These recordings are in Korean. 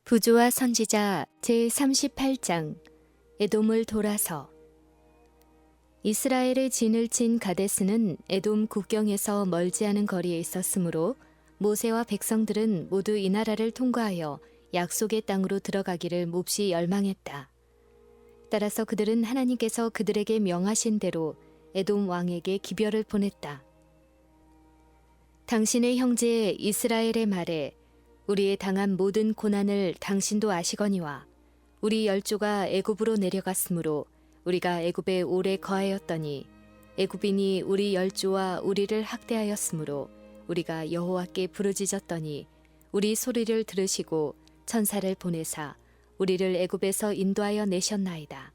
부조와 선지자 제38장 에돔을 돌아서. 이스라엘의 진을 친 가데스는 에돔 국경에서 멀지 않은 거리에 있었으므로 모세와 백성들은 모두 이 나라를 통과하여 약속의 땅으로 들어가기를 몹시 열망했다. 따라서 그들은 하나님께서 그들에게 명하신 대로 에돔 왕에게 기별을 보냈다. 당신의 형제 이스라엘의 말에 우리의 당한 모든 고난을 당신도 아시거니와 우리 열조가 애굽으로 내려갔으므로 우리가 애굽에 오래 거하였더니 애굽인이 우리 열조와 우리를 학대하였으므로 우리가 여호와께 부르짖었더니 우리 소리를 들으시고 천사를 보내사 우리를 애굽에서 인도하여 내셨나이다.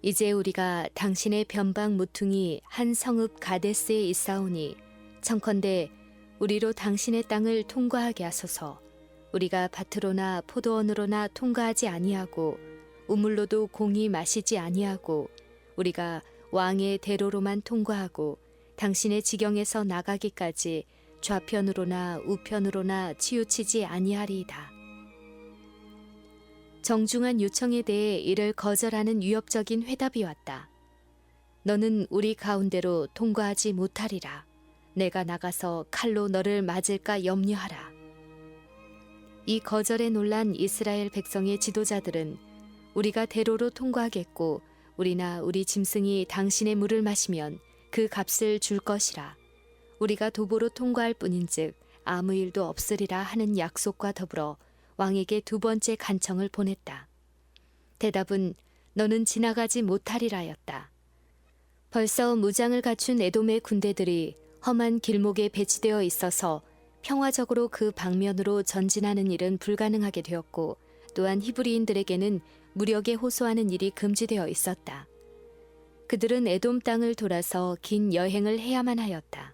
이제 우리가 당신의 변방 모퉁이 한 성읍 가데스에 있사오니 청컨대 우리로 당신의 땅을 통과하게 하소서. 우리가 밭으로나 포도원으로나 통과하지 아니하고 우물로도 공히 마시지 아니하고 우리가 왕의 대로로만 통과하고 당신의 지경에서 나가기까지 좌편으로나 우편으로나 치우치지 아니하리이다. 정중한 요청에 대해 이를 거절하는 위협적인 회답이 왔다. 너는 우리 가운데로 통과하지 못하리라. 내가 나가서 칼로 너를 맞을까 염려하라. 이 거절에 놀란 이스라엘 백성의 지도자들은 우리가 대로로 통과하겠고 우리나 우리 짐승이 당신의 물을 마시면 그 값을 줄 것이라. 우리가 도보로 통과할 뿐인즉 아무 일도 없으리라 하는 약속과 더불어 왕에게 두 번째 간청을 보냈다. 대답은 너는 지나가지 못하리라였다. 벌써 무장을 갖춘 에돔의 군대들이 험한 길목에 배치되어 있어서 평화적으로 그 방면으로 전진하는 일은 불가능하게 되었고 또한 히브리인들에게는 무력에 호소하는 일이 금지되어 있었다. 그들은 에돔 땅을 돌아서 긴 여행을 해야만 하였다.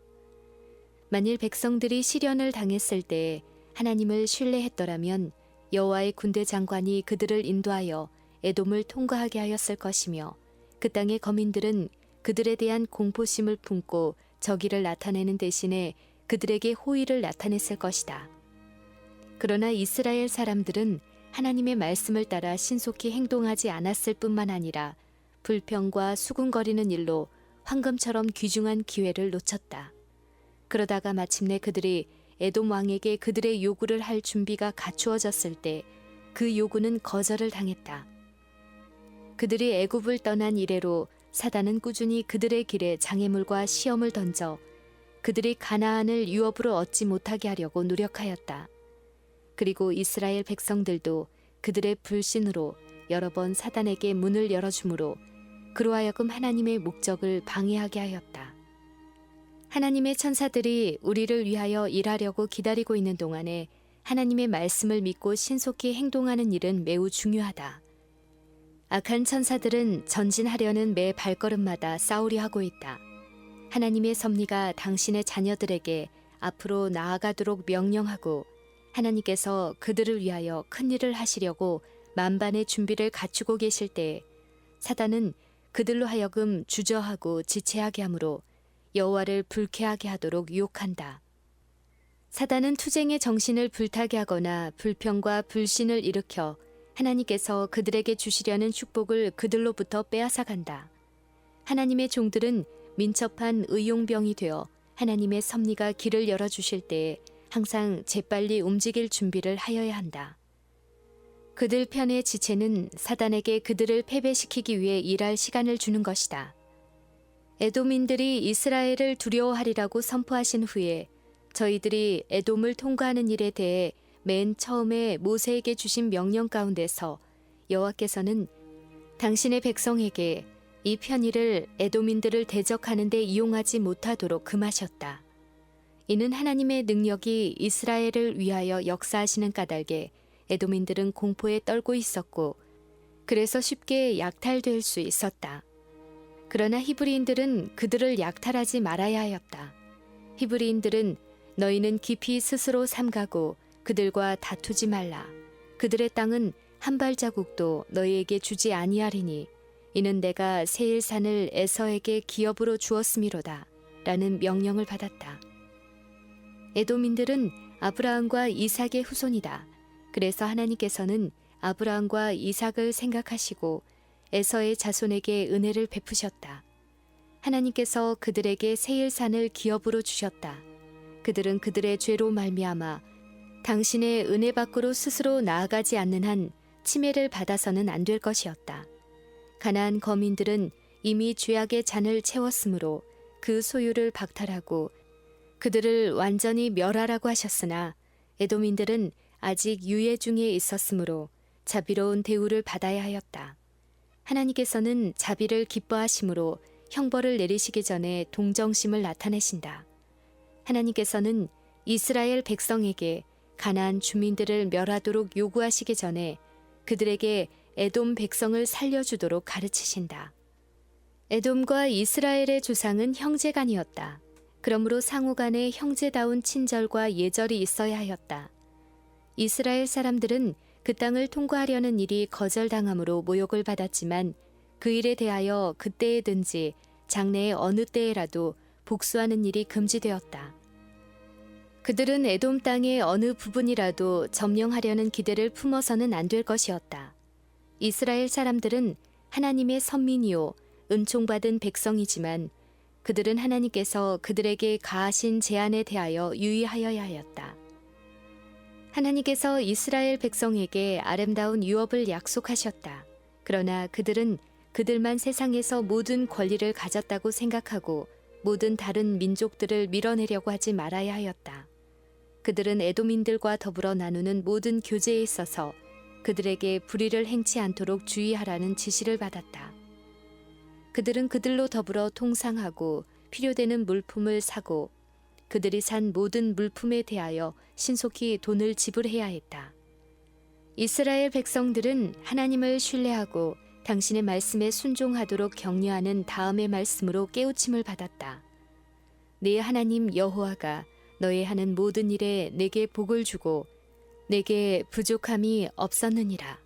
만일 백성들이 시련을 당했을 때 하나님을 신뢰했더라면 여호와의 군대 장관이 그들을 인도하여 에돔을 통과하게 하였을 것이며 그 땅의 거민들은 그들에 대한 공포심을 품고 저기를 나타내는 대신에 그들에게 호의를 나타냈을 것이다. 그러나 이스라엘 사람들은 하나님의 말씀을 따라 신속히 행동하지 않았을 뿐만 아니라 불평과 수군거리는 일로 황금처럼 귀중한 기회를 놓쳤다. 그러다가 마침내 그들이 에돔 왕에게 그들의 요구를 할 준비가 갖추어졌을 때 그 요구는 거절을 당했다. 그들이 애굽을 떠난 이래로 사단은 꾸준히 그들의 길에 장애물과 시험을 던져 그들이 가나안을 유업으로 얻지 못하게 하려고 노력하였다. 그리고 이스라엘 백성들도 그들의 불신으로 여러 번 사단에게 문을 열어주므로 그로 하여금 하나님의 목적을 방해하게 하였다. 하나님의 천사들이 우리를 위하여 일하려고 기다리고 있는 동안에 하나님의 말씀을 믿고 신속히 행동하는 일은 매우 중요하다. 악한 천사들은 전진하려는 매 발걸음마다 싸우려 하고 있다. 하나님의 섭리가 당신의 자녀들에게 앞으로 나아가도록 명령하고 하나님께서 그들을 위하여 큰 일을 하시려고 만반의 준비를 갖추고 계실 때 사단은 그들로 하여금 주저하고 지체하게 하므로 여호와를 불쾌하게 하도록 유혹한다. 사단은 투쟁의 정신을 불타게 하거나 불평과 불신을 일으켜 하나님께서 그들에게 주시려는 축복을 그들로부터 빼앗아간다. 하나님의 종들은 민첩한 의용병이 되어 하나님의 섭리가 길을 열어주실 때에 항상 재빨리 움직일 준비를 하여야 한다. 그들 편의 지체는 사단에게 그들을 패배시키기 위해 일할 시간을 주는 것이다. 에돔인들이 이스라엘을 두려워하리라고 선포하신 후에 저희들이 에돔을 통과하는 일에 대해 맨 처음에 모세에게 주신 명령 가운데서 여호와께서는 당신의 백성에게 이 편의를 에돔인들을 대적하는 데 이용하지 못하도록 금하셨다. 이는 하나님의 능력이 이스라엘을 위하여 역사하시는 까닭에 에돔인들은 공포에 떨고 있었고 그래서 쉽게 약탈될 수 있었다. 그러나 히브리인들은 그들을 약탈하지 말아야 하였다. 히브리인들은 너희는 깊이 스스로 삼가고 그들과 다투지 말라. 그들의 땅은 한 발자국도 너희에게 주지 아니하리니 이는 내가 세일산을 에서에게 기업으로 주었음이로다. 라는 명령을 받았다. 에돔인들은 아브라함과 이삭의 후손이다. 그래서 하나님께서는 아브라함과 이삭을 생각하시고 에서의 자손에게 은혜를 베푸셨다. 하나님께서 그들에게 세일산을 기업으로 주셨다. 그들은 그들의 죄로 말미암아 당신의 은혜 밖으로 스스로 나아가지 않는 한 침해를 받아서는 안 될 것이었다. 가나안 거민들은 이미 죄악의 잔을 채웠으므로 그 소유를 박탈하고 그들을 완전히 멸하라고 하셨으나 에돔인들은 아직 유예 중에 있었으므로 자비로운 대우를 받아야 하였다. 하나님께서는 자비를 기뻐하심으로 형벌을 내리시기 전에 동정심을 나타내신다. 하나님께서는 이스라엘 백성에게 가나안 주민들을 멸하도록 요구하시기 전에 그들에게 에돔 백성을 살려주도록 가르치신다. 에돔과 이스라엘의 조상은 형제간이었다. 그러므로 상호간에 형제다운 친절과 예절이 있어야 하였다. 이스라엘 사람들은 그 땅을 통과하려는 일이 거절당함으로 모욕을 받았지만 그 일에 대하여 그때에든지 장래의 어느 때에라도 복수하는 일이 금지되었다. 그들은 에돔 땅의 어느 부분이라도 점령하려는 기대를 품어서는 안 될 것이었다. 이스라엘 사람들은 하나님의 선민이요 은총받은 백성이지만 그들은 하나님께서 그들에게 가하신 제안에 대하여 유의하여야 하였다. 하나님께서 이스라엘 백성에게 아름다운 유업을 약속하셨다. 그러나 그들은 그들만 세상에서 모든 권리를 가졌다고 생각하고 모든 다른 민족들을 밀어내려고 하지 말아야 하였다. 그들은 에돔인들과 더불어 나누는 모든 교제에 있어서 그들에게 불의를 행치 않도록 주의하라는 지시를 받았다. 그들은 그들로 더불어 통상하고 필요되는 물품을 사고 그들이 산 모든 물품에 대하여 신속히 돈을 지불해야 했다. 이스라엘 백성들은 하나님을 신뢰하고 당신의 말씀에 순종하도록 격려하는 다음의 말씀으로 깨우침을 받았다. 네 하나님 여호와가 너의 하는 모든 일에 내게 복을 주고 내게 부족함이 없었느니라.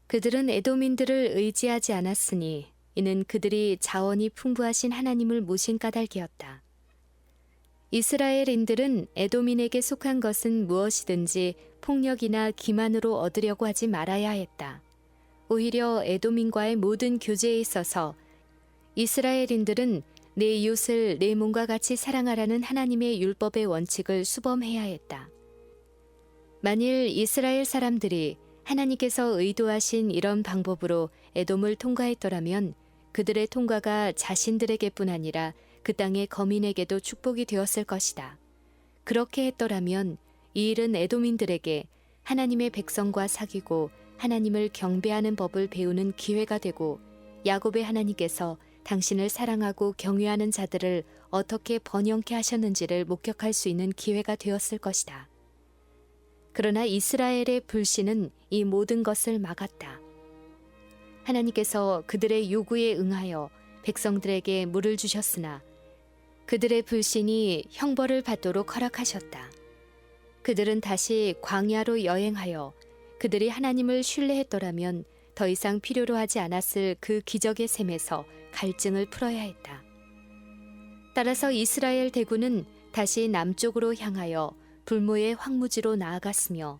그들은 에돔인들을 의지하지 않았으니 이는 그들이 자원이 풍부하신 하나님을 모신 까닭이었다. 이스라엘인들은 에돔인에게 속한 것은 무엇이든지 폭력이나 기만으로 얻으려고 하지 말아야 했다. 오히려 에돔인과의 모든 교제에 있어서 이스라엘인들은 내 이웃을 내 몸과 같이 사랑하라는 하나님의 율법의 원칙을 수범해야 했다. 만일 이스라엘 사람들이 하나님께서 의도하신 이런 방법으로 에돔을 통과했더라면 그들의 통과가 자신들에게뿐 아니라 그 땅의 거민에게도 축복이 되었을 것이다. 그렇게 했더라면 이 일은 에돔인들에게 하나님의 백성과 사귀고 하나님을 경배하는 법을 배우는 기회가 되고 야곱의 하나님께서 당신을 사랑하고 경외하는 자들을 어떻게 번영케 하셨는지를 목격할 수 있는 기회가 되었을 것이다. 그러나 이스라엘의 불신은 이 모든 것을 막았다. 하나님께서 그들의 요구에 응하여 백성들에게 물을 주셨으나 그들의 불신이 형벌을 받도록 허락하셨다. 그들은 다시 광야로 여행하여 그들이 하나님을 신뢰했더라면 더 이상 필요로 하지 않았을 그 기적의 셈에서 갈증을 풀어야 했다. 따라서 이스라엘 대군은 다시 남쪽으로 향하여 불모의 황무지로 나아갔으며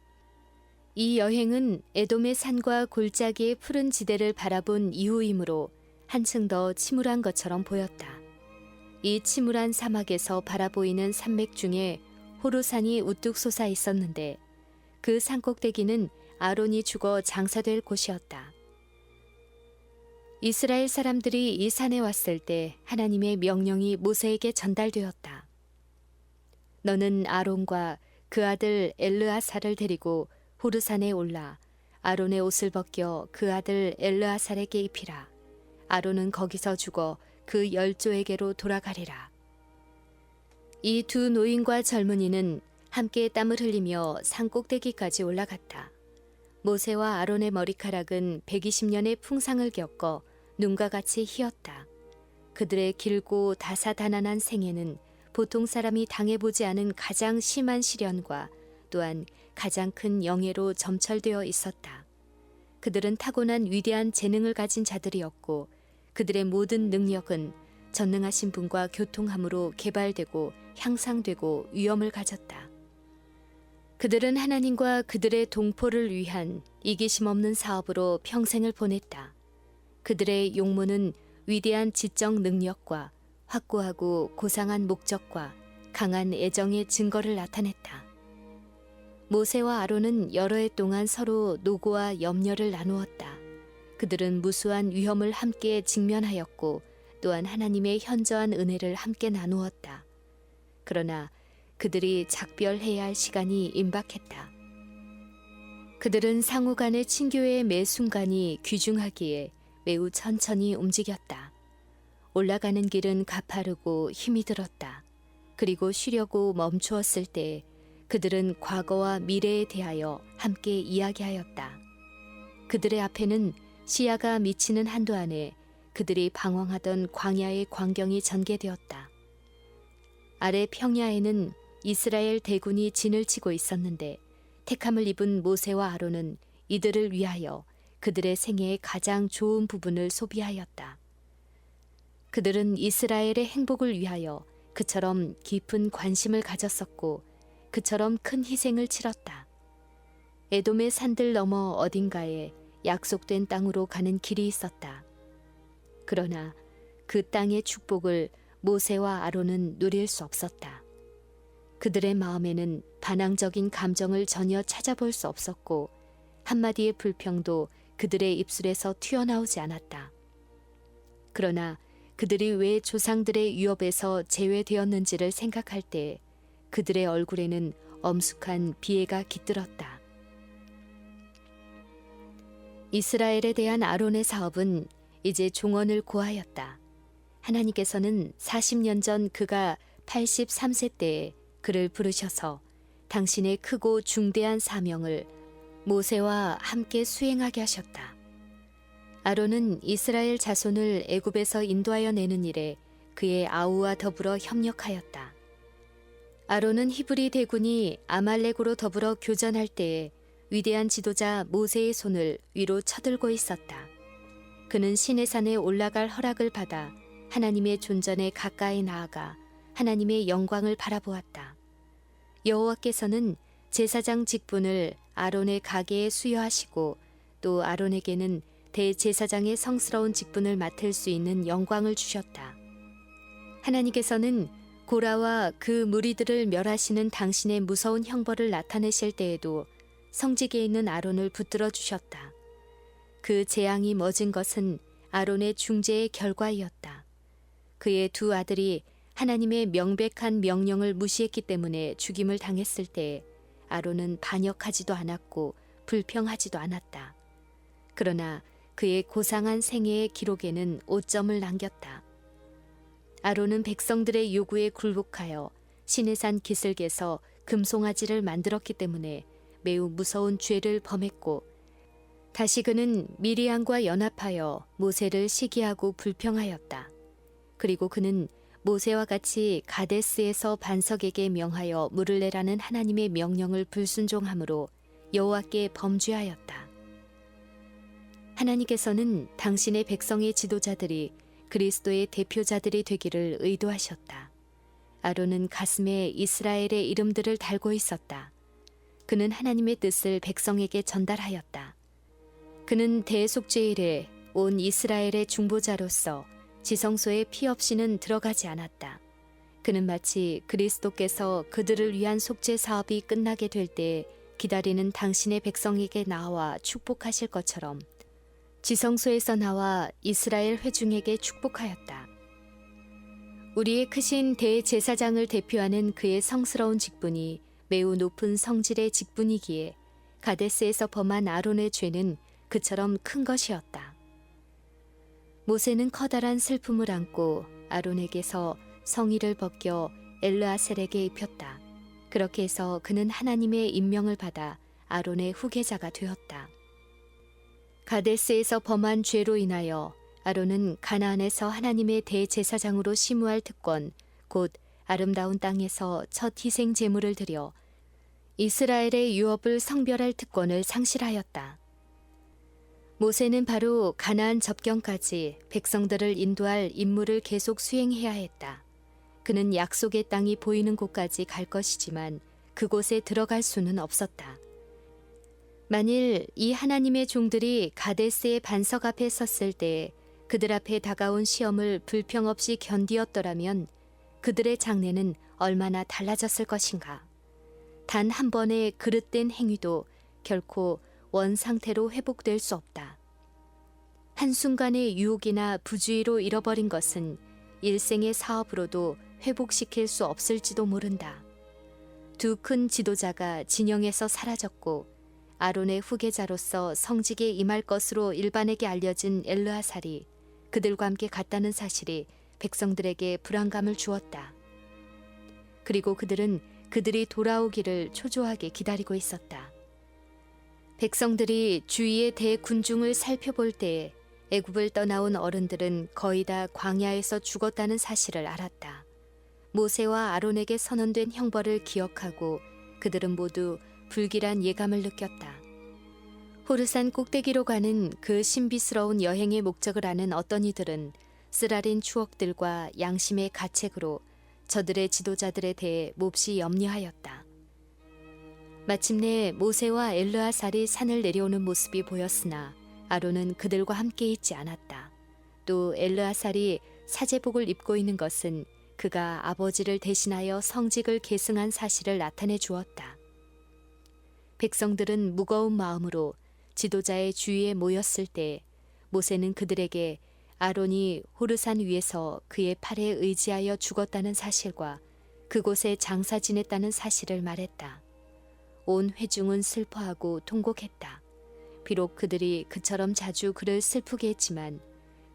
이 여행은 에돔의 산과 골짜기의 푸른 지대를 바라본 이후이므로 한층 더 침울한 것처럼 보였다. 이 침울한 사막에서 바라보이는 산맥 중에 호루산이 우뚝 솟아 있었는데 그 산꼭대기는 아론이 죽어 장사될 곳이었다. 이스라엘 사람들이 이 산에 왔을 때 하나님의 명령이 모세에게 전달되었다. 너는 아론과 그 아들 엘르아살을 데리고 호르산에 올라 아론의 옷을 벗겨 그 아들 엘르아살에게 입히라. 아론은 거기서 죽어 그 열조에게로 돌아가리라. 이 두 노인과 젊은이는 함께 땀을 흘리며 산 꼭대기까지 올라갔다. 모세와 아론의 머리카락은 120년의 풍상을 겪어 눈과 같이 희었다. 그들의 길고 다사다난한 생애는 보통 사람이 당해보지 않은 가장 심한 시련과 또한 가장 큰 영예로 점철되어 있었다. 그들은 타고난 위대한 재능을 가진 자들이었고 그들의 모든 능력은 전능하신 분과 교통함으로 개발되고 향상되고 위엄을 가졌다. 그들은 하나님과 그들의 동포를 위한 이기심 없는 사업으로 평생을 보냈다. 그들의 용모는 위대한 지적 능력과 확고하고 고상한 목적과 강한 애정의 증거를 나타냈다. 모세와 아론은 여러 해 동안 서로 노고와 염려를 나누었다. 그들은 무수한 위험을 함께 직면하였고 또한 하나님의 현저한 은혜를 함께 나누었다. 그러나 그들이 작별해야 할 시간이 임박했다. 그들은 상호 간의 친교의 매 순간이 귀중하기에 매우 천천히 움직였다. 올라가는 길은 가파르고 힘이 들었다. 그리고 쉬려고 멈추었을 때 그들은 과거와 미래에 대하여 함께 이야기하였다. 그들의 앞에는 시야가 미치는 한도 안에 그들이 방황하던 광야의 광경이 전개되었다. 아래 평야에는 이스라엘 대군이 진을 치고 있었는데 택함을 입은 모세와 아론은 이들을 위하여 그들의 생애의 가장 좋은 부분을 소비하였다. 그들은 이스라엘의 행복을 위하여 그처럼 깊은 관심을 가졌었고 그처럼 큰 희생을 치렀다. 에돔의 산들 너머 어딘가에 약속된 땅으로 가는 길이 있었다. 그러나 그 땅의 축복을 모세와 아론은 누릴 수 없었다. 그들의 마음에는 반항적인 감정을 전혀 찾아볼 수 없었고 한마디의 불평도 그들의 입술에서 튀어나오지 않았다. 그러나 그들이 왜 조상들의 위협에서 제외되었는지를 생각할 때 그들의 얼굴에는 엄숙한 비애가 깃들었다. 이스라엘에 대한 아론의 사업은 이제 종언을 고하였다. 하나님께서는 40년 전 그가 83세 때에 그를 부르셔서 당신의 크고 중대한 사명을 모세와 함께 수행하게 하셨다. 아론은 이스라엘 자손을 애굽에서 인도하여 내는 일에 그의 아우와 더불어 협력하였다. 아론은 히브리 대군이 아말렉으로 더불어 교전할 때에 위대한 지도자 모세의 손을 위로 쳐들고 있었다. 그는 시내산에 올라갈 허락을 받아 하나님의 존전에 가까이 나아가 하나님의 영광을 바라보았다. 여호와께서는 제사장 직분을 아론의 가계에 수여하시고 또 아론에게는 대제사장의 성스러운 직분을 맡을 수 있는 영광을 주셨다. 하나님께서는 고라와 그 무리들을 멸하시는 당신의 무서운 형벌을 나타내실 때에도 성직에 있는 아론을 붙들어 주셨다. 그 재앙이 멎은 것은 아론의 중재의 결과이었다. 그의 두 아들이 하나님의 명백한 명령을 무시했기 때문에 죽임을 당했을 때 아론은 반역하지도 않았고 불평하지도 않았다. 그러나 그의 고상한 생애의 기록에는 오점을 남겼다. 아론은 백성들의 요구에 굴복하여 시내산 기슭에서 금송아지를 만들었기 때문에 매우 무서운 죄를 범했고 다시 그는 미리암과 연합하여 모세를 시기하고 불평하였다. 그리고 그는 모세와 같이 가데스에서 반석에게 명하여 물을 내라는 하나님의 명령을 불순종함으로 여호와께 범죄하였다. 하나님께서는 당신의 백성의 지도자들이 그리스도의 대표자들이 되기를 의도하셨다. 아론은 가슴에 이스라엘의 이름들을 달고 있었다. 그는 하나님의 뜻을 백성에게 전달하였다. 그는 대속죄일에 온 이스라엘의 중보자로서 지성소에 피 없이는 들어가지 않았다. 그는 마치 그리스도께서 그들을 위한 속죄 사업이 끝나게 될 때 기다리는 당신의 백성에게 나와 축복하실 것처럼 지성소에서 나와 이스라엘 회중에게 축복하였다. 우리의 크신 대제사장을 대표하는 그의 성스러운 직분이 매우 높은 성질의 직분이기에 가데스에서 범한 아론의 죄는 그처럼 큰 것이었다. 모세는 커다란 슬픔을 안고 아론에게서 성의를 벗겨 엘르아셀에게 입혔다. 그렇게 해서 그는 하나님의 임명을 받아 아론의 후계자가 되었다. 가데스에서 범한 죄로 인하여 아론은 가나안에서 하나님의 대제사장으로 심우할 특권, 곧 아름다운 땅에서 첫 희생 제물을 드려 이스라엘의 유업을 성별할 특권을 상실하였다. 모세는 바로 가나안 접경까지 백성들을 인도할 임무를 계속 수행해야 했다. 그는 약속의 땅이 보이는 곳까지 갈 것이지만 그곳에 들어갈 수는 없었다. 만일 이 하나님의 종들이 가데스의 반석 앞에 섰을 때 그들 앞에 다가온 시험을 불평 없이 견디었더라면 그들의 장래는 얼마나 달라졌을 것인가. 단 한 번의 그릇된 행위도 결코 원 상태로 회복될 수 없다. 한순간의 유혹이나 부주의로 잃어버린 것은 일생의 사업으로도 회복시킬 수 없을지도 모른다. 두 큰 지도자가 진영에서 사라졌고 아론의 후계자로서 성직에 임할 것으로 일반에게 알려진 엘르아살이 그들과 함께 갔다는 사실이 백성들에게 불안감을 주었다. 그리고 그들은 그들이 돌아오기를 초조하게 기다리고 있었다. 백성들이 주위의 대군중을 살펴볼 때에 애굽을 떠나온 어른들은 거의 다 광야에서 죽었다는 사실을 알았다. 모세와 아론에게 선언된 형벌을 기억하고 그들은 모두 불길한 예감을 느꼈다. 호르산 꼭대기로 가는 그 신비스러운 여행의 목적을 아는 어떤 이들은 쓰라린 추억들과 양심의 가책으로 저들의 지도자들에 대해 몹시 염려하였다. 마침내 모세와 엘르아살이 산을 내려오는 모습이 보였으나 아론은 그들과 함께 있지 않았다. 또 엘르아살이 사제복을 입고 있는 것은 그가 아버지를 대신하여 성직을 계승한 사실을 나타내 주었다. 백성들은 무거운 마음으로 지도자의 주위에 모였을 때 모세는 그들에게 아론이 호르산 위에서 그의 팔에 의지하여 죽었다는 사실과 그곳에 장사 지냈다는 사실을 말했다. 온 회중은 슬퍼하고 통곡했다. 비록 그들이 그처럼 자주 그를 슬프게 했지만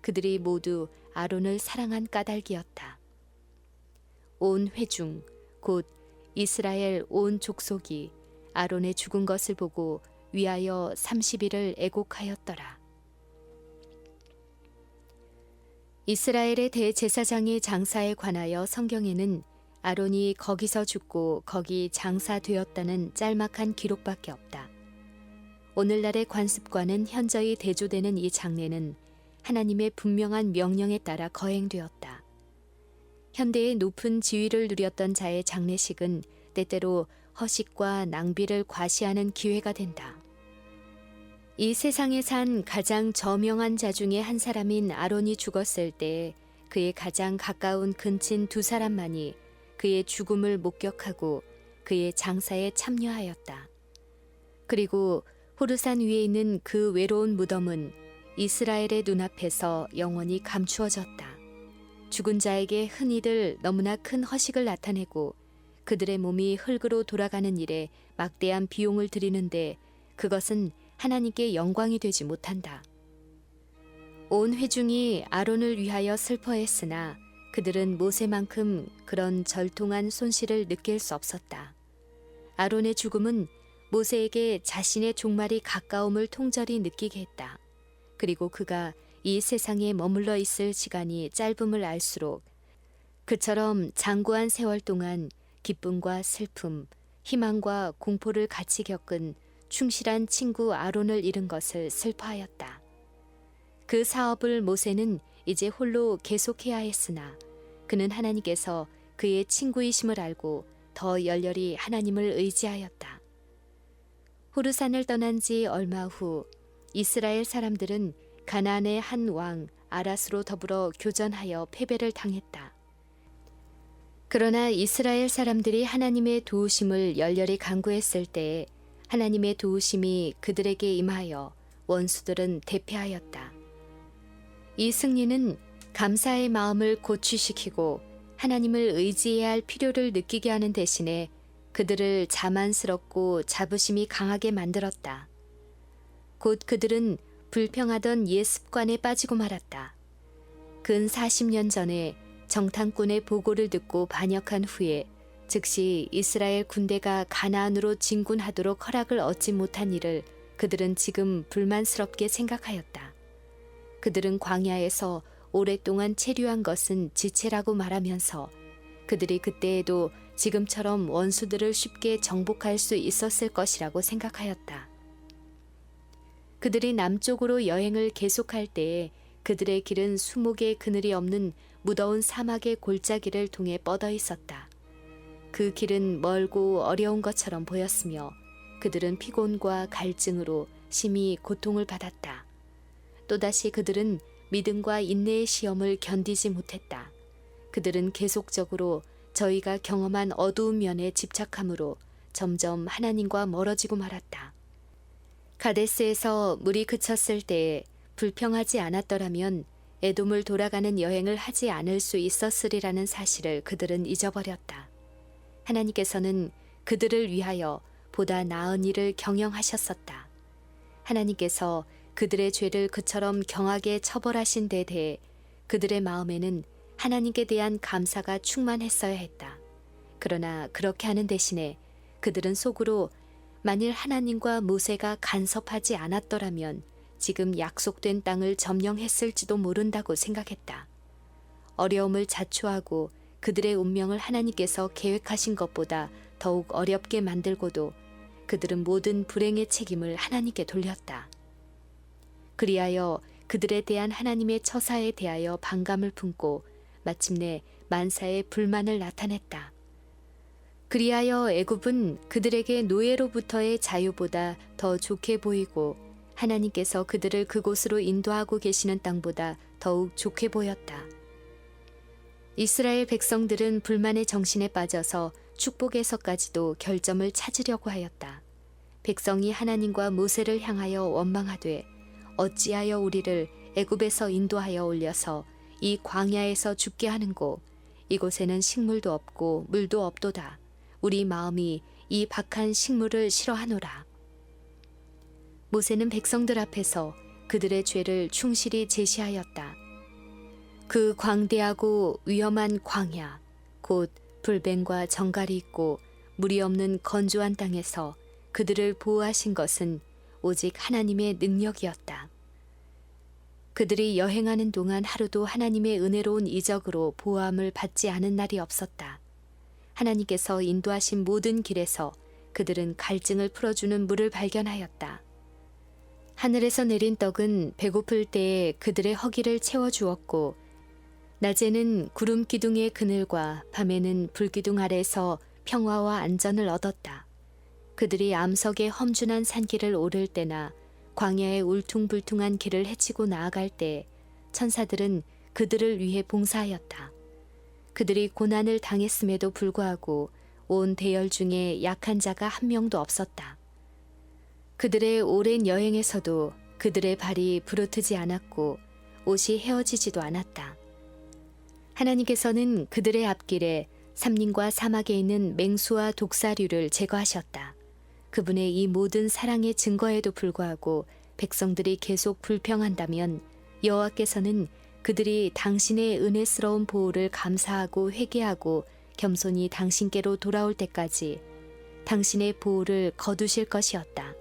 그들이 모두 아론을 사랑한 까닭이었다. 온 회중, 곧 이스라엘 온 족속이 아론의 죽은 것을 보고 위하여 30일을 애곡하였더라. 이스라엘의 대제사장의 장사에 관하여 성경에는 아론이 거기서 죽고 거기 장사되었다는 짤막한 기록밖에 없다. 오늘날의 관습과는 현저히 대조되는 이 장례는 하나님의 분명한 명령에 따라 거행되었다. 현대의 높은 지위를 누렸던 자의 장례식은 때때로 허식과 낭비를 과시하는 기회가 된다. 이 세상에 산 가장 저명한 자 중에 한 사람인 아론이 죽었을 때 그의 가장 가까운 근친 두 사람만이 그의 죽음을 목격하고 그의 장사에 참여하였다. 그리고 호르산 위에 있는 그 외로운 무덤은 이스라엘의 눈앞에서 영원히 감추어졌다. 죽은 자에게 흔히들 너무나 큰 허식을 나타내고 그들의 몸이 흙으로 돌아가는 일에 막대한 비용을 들이는데 그것은 하나님께 영광이 되지 못한다. 온 회중이 아론을 위하여 슬퍼했으나 그들은 모세만큼 그런 절통한 손실을 느낄 수 없었다. 아론의 죽음은 모세에게 자신의 종말이 가까움을 통절히 느끼게 했다. 그리고 그가 이 세상에 머물러 있을 시간이 짧음을 알수록 그처럼 장구한 세월 동안 기쁨과 슬픔, 희망과 공포를 같이 겪은 충실한 친구 아론을 잃은 것을 슬퍼하였다. 그 사업을 모세는 이제 홀로 계속해야 했으나 그는 하나님께서 그의 친구이심을 알고 더 열렬히 하나님을 의지하였다. 호르산을 떠난 지 얼마 후 이스라엘 사람들은 가나안의 한 왕 아라스로 더불어 교전하여 패배를 당했다. 그러나 이스라엘 사람들이 하나님의 도우심을 열렬히 간구했을 때 하나님의 도우심이 그들에게 임하여 원수들은 대패하였다. 이 승리는 감사의 마음을 고취시키고 하나님을 의지해야 할 필요를 느끼게 하는 대신에 그들을 자만스럽고 자부심이 강하게 만들었다. 곧 그들은 불평하던 옛 습관에 빠지고 말았다. 근 40년 전에 정탐꾼의 보고를 듣고 반역한 후에 즉시 이스라엘 군대가 가나안으로 진군하도록 허락을 얻지 못한 일을 그들은 지금 불만스럽게 생각하였다. 그들은 광야에서 오랫동안 체류한 것은 지체라고 말하면서 그들이 그때에도 지금처럼 원수들을 쉽게 정복할 수 있었을 것이라고 생각하였다. 그들이 남쪽으로 여행을 계속할 때에 그들의 길은 수목의 그늘이 없는 무더운 사막의 골짜기를 통해 뻗어 있었다. 그 길은 멀고 어려운 것처럼 보였으며 그들은 피곤과 갈증으로 심히 고통을 받았다. 또다시 그들은 믿음과 인내의 시험을 견디지 못했다. 그들은 계속적으로 저희가 경험한 어두운 면에 집착함으로 점점 하나님과 멀어지고 말았다. 가데스에서 물이 그쳤을 때에 불평하지 않았더라면 에돔을 돌아가는 여행을 하지 않을 수 있었으리라는 사실을 그들은 잊어버렸다. 하나님께서는 그들을 위하여 보다 나은 일을 경영하셨었다. 하나님께서 그들의 죄를 그처럼 경하게 처벌하신 데 대해 그들의 마음에는 하나님께 대한 감사가 충만했어야 했다. 그러나 그렇게 하는 대신에 그들은 속으로 만일 하나님과 모세가 간섭하지 않았더라면 지금 약속된 땅을 점령했을지도 모른다고 생각했다. 어려움을 자초하고 그들의 운명을 하나님께서 계획하신 것보다 더욱 어렵게 만들고도 그들은 모든 불행의 책임을 하나님께 돌렸다. 그리하여 그들에 대한 하나님의 처사에 대하여 반감을 품고 마침내 만사의 불만을 나타냈다. 그리하여 애굽은 그들에게 노예로부터의 자유보다 더 좋게 보이고 하나님께서 그들을 그곳으로 인도하고 계시는 땅보다 더욱 좋게 보였다. 이스라엘 백성들은 불만의 정신에 빠져서 축복에서까지도 결점을 찾으려고 하였다. 백성이 하나님과 모세를 향하여 원망하되 어찌하여 우리를 애굽에서 인도하여 올려서 이 광야에서 죽게 하는고 이곳에는 식물도 없고 물도 없도다. 우리 마음이 이 박한 식물을 싫어하노라. 모세는 백성들 앞에서 그들의 죄를 충실히 제시하였다. 그 광대하고 위험한 광야, 곧 불뱀과 정갈이 있고 물이 없는 건조한 땅에서 그들을 보호하신 것은 오직 하나님의 능력이었다. 그들이 여행하는 동안 하루도 하나님의 은혜로운 이적으로 보호함을 받지 않은 날이 없었다. 하나님께서 인도하신 모든 길에서 그들은 갈증을 풀어주는 물을 발견하였다. 하늘에서 내린 떡은 배고플 때에 그들의 허기를 채워주었고 낮에는 구름 기둥의 그늘과 밤에는 불기둥 아래서 평화와 안전을 얻었다. 그들이 암석의 험준한 산길을 오를 때나 광야의 울퉁불퉁한 길을 헤치고 나아갈 때 천사들은 그들을 위해 봉사하였다. 그들이 고난을 당했음에도 불구하고 온 대열 중에 약한 자가 한 명도 없었다. 그들의 오랜 여행에서도 그들의 발이 부르트지 않았고 옷이 헤어지지도 않았다. 하나님께서는 그들의 앞길에 삼림과 사막에 있는 맹수와 독사류를 제거하셨다. 그분의 이 모든 사랑의 증거에도 불구하고 백성들이 계속 불평한다면 여호와께서는 그들이 당신의 은혜스러운 보호를 감사하고 회개하고 겸손히 당신께로 돌아올 때까지 당신의 보호를 거두실 것이었다.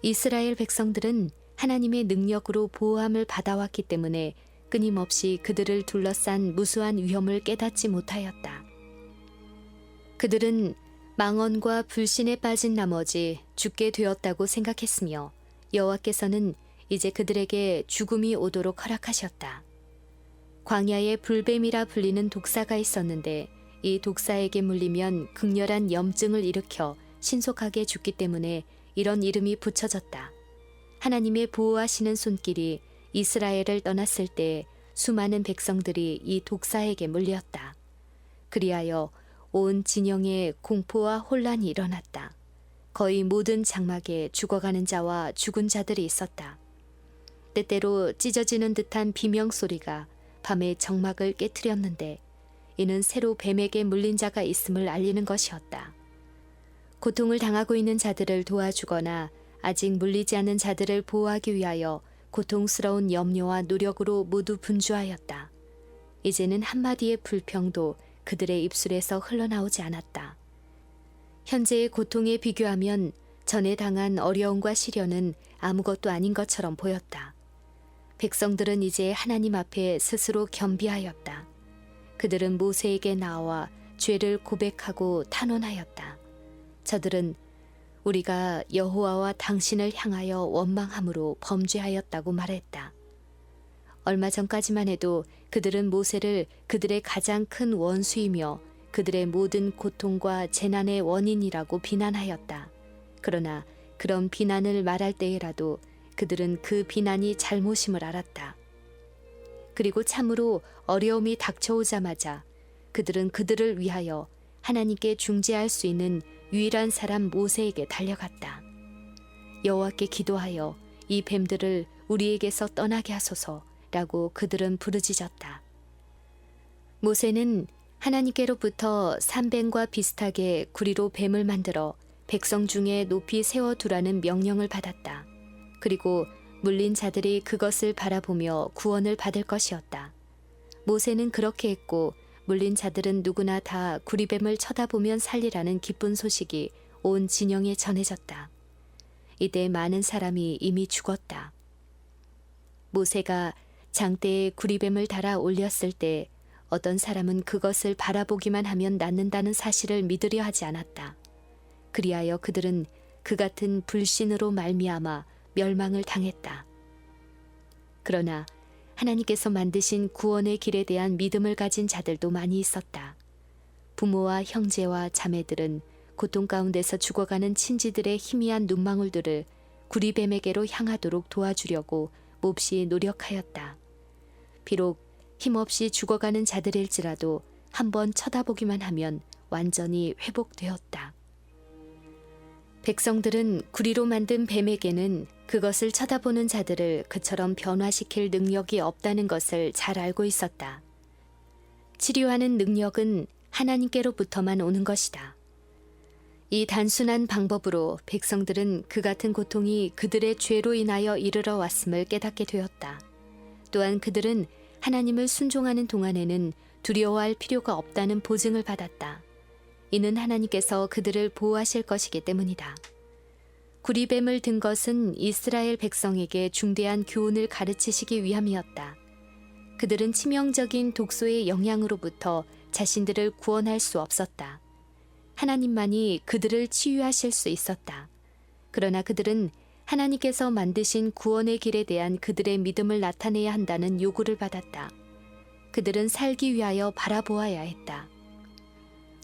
이스라엘 백성들은 하나님의 능력으로 보호함을 받아왔기 때문에 끊임없이 그들을 둘러싼 무수한 위험을 깨닫지 못하였다. 그들은 망언과 불신에 빠진 나머지 죽게 되었다고 생각했으며 여호와께서는 이제 그들에게 죽음이 오도록 허락하셨다. 광야에 불뱀이라 불리는 독사가 있었는데 이 독사에게 물리면 극렬한 염증을 일으켜 신속하게 죽기 때문에 이런 이름이 붙여졌다. 하나님의 보호하시는 손길이 이스라엘을 떠났을 때 수많은 백성들이 이 독사에게 물렸다. 그리하여 온 진영에 공포와 혼란이 일어났다. 거의 모든 장막에 죽어가는 자와 죽은 자들이 있었다. 때때로 찢어지는 듯한 비명소리가 밤의 정막을 깨트렸는데 이는 새로 뱀에게 물린 자가 있음을 알리는 것이었다. 고통을 당하고 있는 자들을 도와주거나 아직 물리지 않은 자들을 보호하기 위하여 고통스러운 염려와 노력으로 모두 분주하였다. 이제는 한마디의 불평도 그들의 입술에서 흘러나오지 않았다. 현재의 고통에 비교하면 전에 당한 어려움과 시련은 아무것도 아닌 것처럼 보였다. 백성들은 이제 하나님 앞에 스스로 겸비하였다. 그들은 모세에게 나와 죄를 고백하고 탄원하였다. 저들은 우리가 여호와와 당신을 향하여 원망함으로 범죄하였다고 말했다. 얼마 전까지만 해도 그들은 모세를 그들의 가장 큰 원수이며 그들의 모든 고통과 재난의 원인이라고 비난하였다. 그러나 그런 비난을 말할 때에라도 그들은 그 비난이 잘못임을 알았다. 그리고 참으로 어려움이 닥쳐오자마자 그들은 그들을 위하여 하나님께 중재할 수 있는 유일한 사람 모세에게 달려갔다. 여호와께 기도하여 이 뱀들을 우리에게서 떠나게 하소서라고 그들은 부르짖었다. 모세는 하나님께로부터 산뱀과 비슷하게 구리로 뱀을 만들어 백성 중에 높이 세워두라는 명령을 받았다. 그리고 물린 자들이 그것을 바라보며 구원을 받을 것이었다. 모세는 그렇게 했고 물린 자들은 누구나 다 구리뱀을 쳐다보면 살리라는 기쁜 소식이 온 진영에 전해졌다. 이때 많은 사람이 이미 죽었다. 모세가 장대에 구리뱀을 달아 올렸을 때 어떤 사람은 그것을 바라보기만 하면 낫는다는 사실을 믿으려 하지 않았다. 그리하여 그들은 그 같은 불신으로 말미암아 멸망을 당했다. 그러나 하나님께서 만드신 구원의 길에 대한 믿음을 가진 자들도 많이 있었다. 부모와 형제와 자매들은 고통 가운데서 죽어가는 친지들의 희미한 눈망울들을 구리뱀에게로 향하도록 도와주려고 몹시 노력하였다. 비록 힘없이 죽어가는 자들일지라도 한번 쳐다보기만 하면 완전히 회복되었다. 백성들은 구리로 만든 뱀에게는 그것을 쳐다보는 자들을 그처럼 변화시킬 능력이 없다는 것을 잘 알고 있었다. 치료하는 능력은 하나님께로부터만 오는 것이다. 이 단순한 방법으로 백성들은 그 같은 고통이 그들의 죄로 인하여 이르러 왔음을 깨닫게 되었다. 또한 그들은 하나님을 순종하는 동안에는 두려워할 필요가 없다는 보증을 받았다. 이는 하나님께서 그들을 보호하실 것이기 때문이다. 구리뱀을 든 것은 이스라엘 백성에게 중대한 교훈을 가르치시기 위함이었다. 그들은 치명적인 독소의 영향으로부터 자신들을 구원할 수 없었다. 하나님만이 그들을 치유하실 수 있었다. 그러나 그들은 하나님께서 만드신 구원의 길에 대한 그들의 믿음을 나타내야 한다는 요구를 받았다. 그들은 살기 위하여 바라보아야 했다.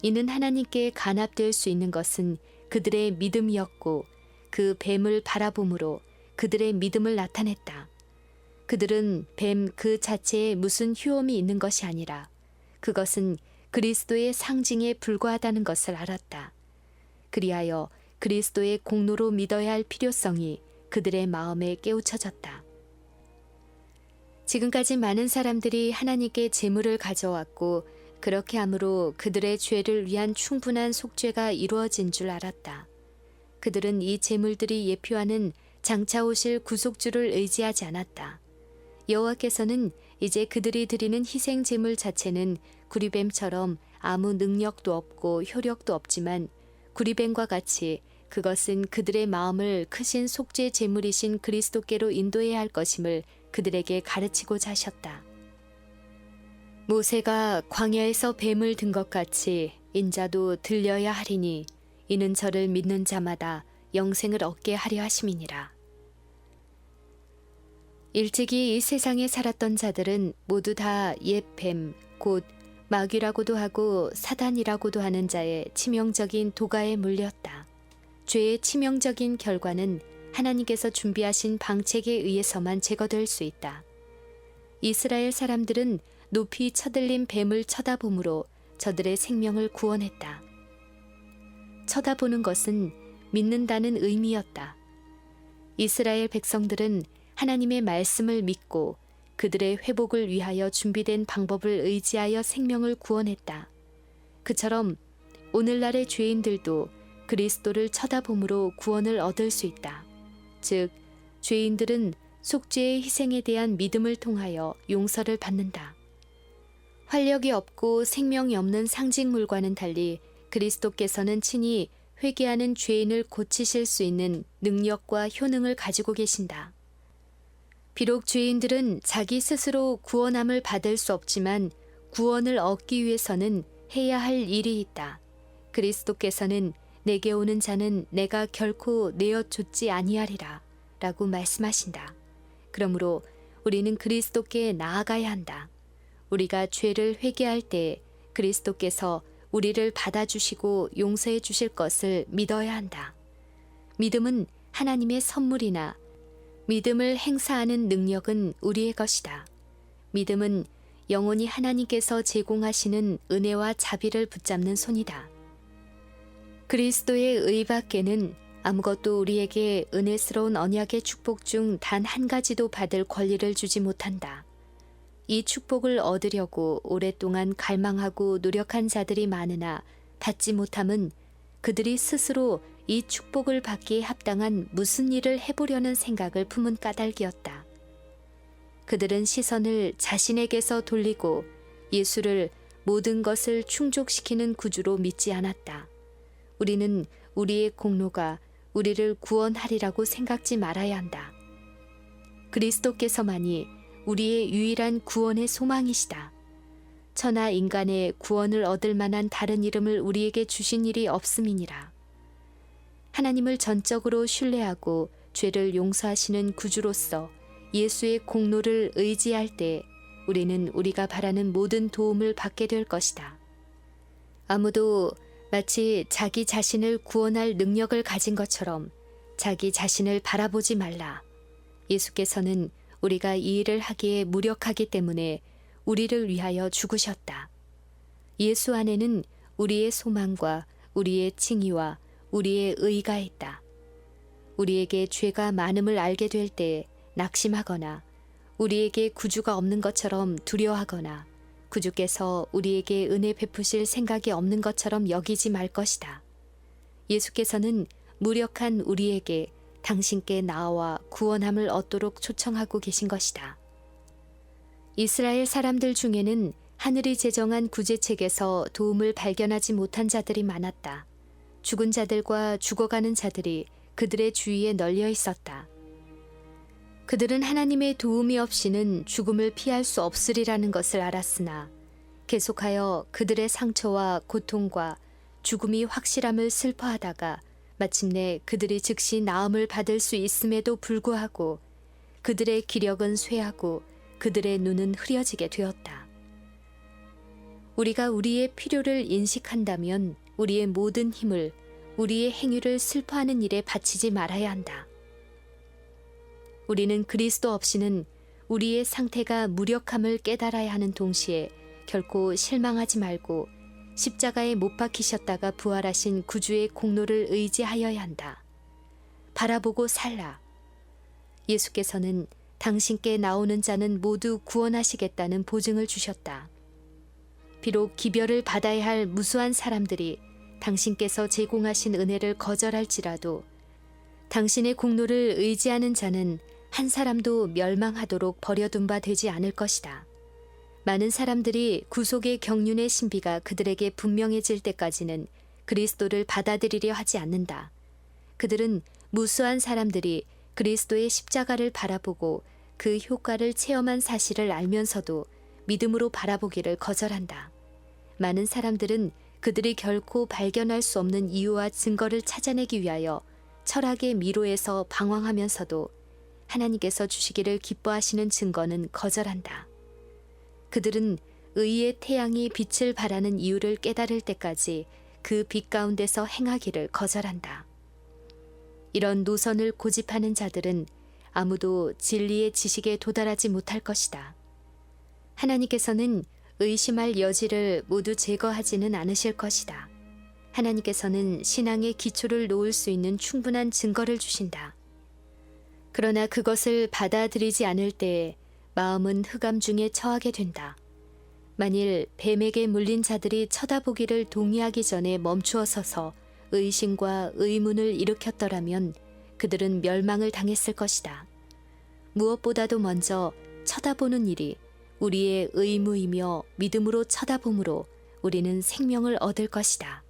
이는 하나님께 간합될 수 있는 것은 그들의 믿음이었고 그 뱀을 바라봄으로 그들의 믿음을 나타냈다. 그들은 뱀 그 자체에 무슨 효험이 있는 것이 아니라 그것은 그리스도의 상징에 불과하다는 것을 알았다. 그리하여 그리스도의 공로로 믿어야 할 필요성이 그들의 마음에 깨우쳐졌다. 지금까지 많은 사람들이 하나님께 제물을 가져왔고 그렇게 함으로 그들의 죄를 위한 충분한 속죄가 이루어진 줄 알았다. 그들은 이 제물들이 예표하는 장차 오실 구속주를 의지하지 않았다. 여호와께서는 이제 그들이 드리는 희생 제물 자체는 구리뱀처럼 아무 능력도 없고 효력도 없지만 구리뱀과 같이 그것은 그들의 마음을 크신 속죄 제물이신 그리스도께로 인도해야 할 것임을 그들에게 가르치고자 하셨다. 모세가 광야에서 뱀을 든 것 같이 인자도 들려야 하리니 이는 저를 믿는 자마다 영생을 얻게 하려 하심이니라. 일찍이 이 세상에 살았던 자들은 모두 다 옛 뱀, 곧 마귀라고도 하고 사단이라고도 하는 자의 치명적인 도가에 물렸다. 죄의 치명적인 결과는 하나님께서 준비하신 방책에 의해서만 제거될 수 있다. 이스라엘 사람들은 높이 쳐들린 뱀을 쳐다봄으로 저들의 생명을 구원했다. 쳐다보는 것은 믿는다는 의미였다. 이스라엘 백성들은 하나님의 말씀을 믿고 그들의 회복을 위하여 준비된 방법을 의지하여 생명을 구원했다. 그처럼 오늘날의 죄인들도 그리스도를 쳐다봄으로 구원을 얻을 수 있다. 즉, 죄인들은 속죄의 희생에 대한 믿음을 통하여 용서를 받는다. 활력이 없고 생명이 없는 상징물과는 달리 그리스도께서는 친히 회개하는 죄인을 고치실 수 있는 능력과 효능을 가지고 계신다. 비록 죄인들은 자기 스스로 구원함을 받을 수 없지만 구원을 얻기 위해서는 해야 할 일이 있다. 그리스도께서는 내게 오는 자는 내가 결코 내어 쫓지 아니하리라 라고 말씀하신다. 그러므로 우리는 그리스도께 나아가야 한다. 우리가 죄를 회개할 때 그리스도께서 우리를 받아주시고 용서해 주실 것을 믿어야 한다. 믿음은 하나님의 선물이나 믿음을 행사하는 능력은 우리의 것이다. 믿음은 영원히 하나님께서 제공하시는 은혜와 자비를 붙잡는 손이다. 그리스도의 의 밖에는 아무것도 우리에게 은혜스러운 언약의 축복 중 단 한 가지도 받을 권리를 주지 못한다. 이 축복을 얻으려고 오랫동안 갈망하고 노력한 자들이 많으나 받지 못함은 그들이 스스로 이 축복을 받기에 합당한 무슨 일을 해보려는 생각을 품은 까닭이었다. 그들은 시선을 자신에게서 돌리고 예수를 모든 것을 충족시키는 구주로 믿지 않았다. 우리는 우리의 공로가 우리를 구원하리라고 생각지 말아야 한다. 그리스도께서만이 우리의 유일한 구원의 소망이시다. 천하 인간의 구원을 얻을 만한 다른 이름을 우리에게 주신 일이 없음이니라. 하나님을 전적으로 신뢰하고 죄를 용서하시는 구주로서 예수의 공로를 의지할 때 우리는 우리가 바라는 모든 도움을 받게 될 것이다. 아무도 마치 자기 자신을 구원할 능력을 가진 것처럼 자기 자신을 바라보지 말라. 예수께서는 우리가 이 일을 하기에 무력하기 때문에 우리를 위하여 죽으셨다. 예수 안에는 우리의 소망과 우리의 칭의와 우리의 의가 있다. 우리에게 죄가 많음을 알게 될 때 낙심하거나 우리에게 구주가 없는 것처럼 두려워하거나 구주께서 우리에게 은혜 베푸실 생각이 없는 것처럼 여기지 말 것이다. 예수께서는 무력한 우리에게 당신께 나와 구원함을 얻도록 초청하고 계신 것이다. 이스라엘 사람들 중에는 하늘이 제정한 구제책에서 도움을 발견하지 못한 자들이 많았다. 죽은 자들과 죽어가는 자들이 그들의 주위에 널려 있었다. 그들은 하나님의 도움이 없이는 죽음을 피할 수 없으리라는 것을 알았으나 계속하여 그들의 상처와 고통과 죽음이 확실함을 슬퍼하다가 마침내 그들이 즉시 나음을 받을 수 있음에도 불구하고 그들의 기력은 쇠하고 그들의 눈은 흐려지게 되었다. 우리가 우리의 필요를 인식한다면 우리의 모든 힘을 우리의 행위를 슬퍼하는 일에 바치지 말아야 한다. 우리는 그리스도 없이는 우리의 상태가 무력함을 깨달아야 하는 동시에 결코 실망하지 말고 십자가에 못 박히셨다가 부활하신 구주의 공로를 의지하여야 한다. 바라보고 살라. 예수께서는 당신께 나오는 자는 모두 구원하시겠다는 보증을 주셨다. 비록 기별을 받아야 할 무수한 사람들이 당신께서 제공하신 은혜를 거절할지라도 당신의 공로를 의지하는 자는 한 사람도 멸망하도록 버려둔 바 되지 않을 것이다. 많은 사람들이 구속의 경륜의 신비가 그들에게 분명해질 때까지는 그리스도를 받아들이려 하지 않는다. 그들은 무수한 사람들이 그리스도의 십자가를 바라보고 그 효과를 체험한 사실을 알면서도 믿음으로 바라보기를 거절한다. 많은 사람들은 그들이 결코 발견할 수 없는 이유와 증거를 찾아내기 위하여 철학의 미로에서 방황하면서도 하나님께서 주시기를 기뻐하시는 증거는 거절한다. 그들은 의의 태양이 빛을 발하는 이유를 깨달을 때까지 그 빛 가운데서 행하기를 거절한다. 이런 노선을 고집하는 자들은 아무도 진리의 지식에 도달하지 못할 것이다. 하나님께서는 의심할 여지를 모두 제거하지는 않으실 것이다. 하나님께서는 신앙의 기초를 놓을 수 있는 충분한 증거를 주신다. 그러나 그것을 받아들이지 않을 때에 마음은 흑암 중에 처하게 된다. 만일 뱀에게 물린 자들이 쳐다보기를 동의하기 전에 멈추어 서서 의심과 의문을 일으켰더라면 그들은 멸망을 당했을 것이다. 무엇보다도 먼저 쳐다보는 일이 우리의 의무이며 믿음으로 쳐다봄으로 우리는 생명을 얻을 것이다.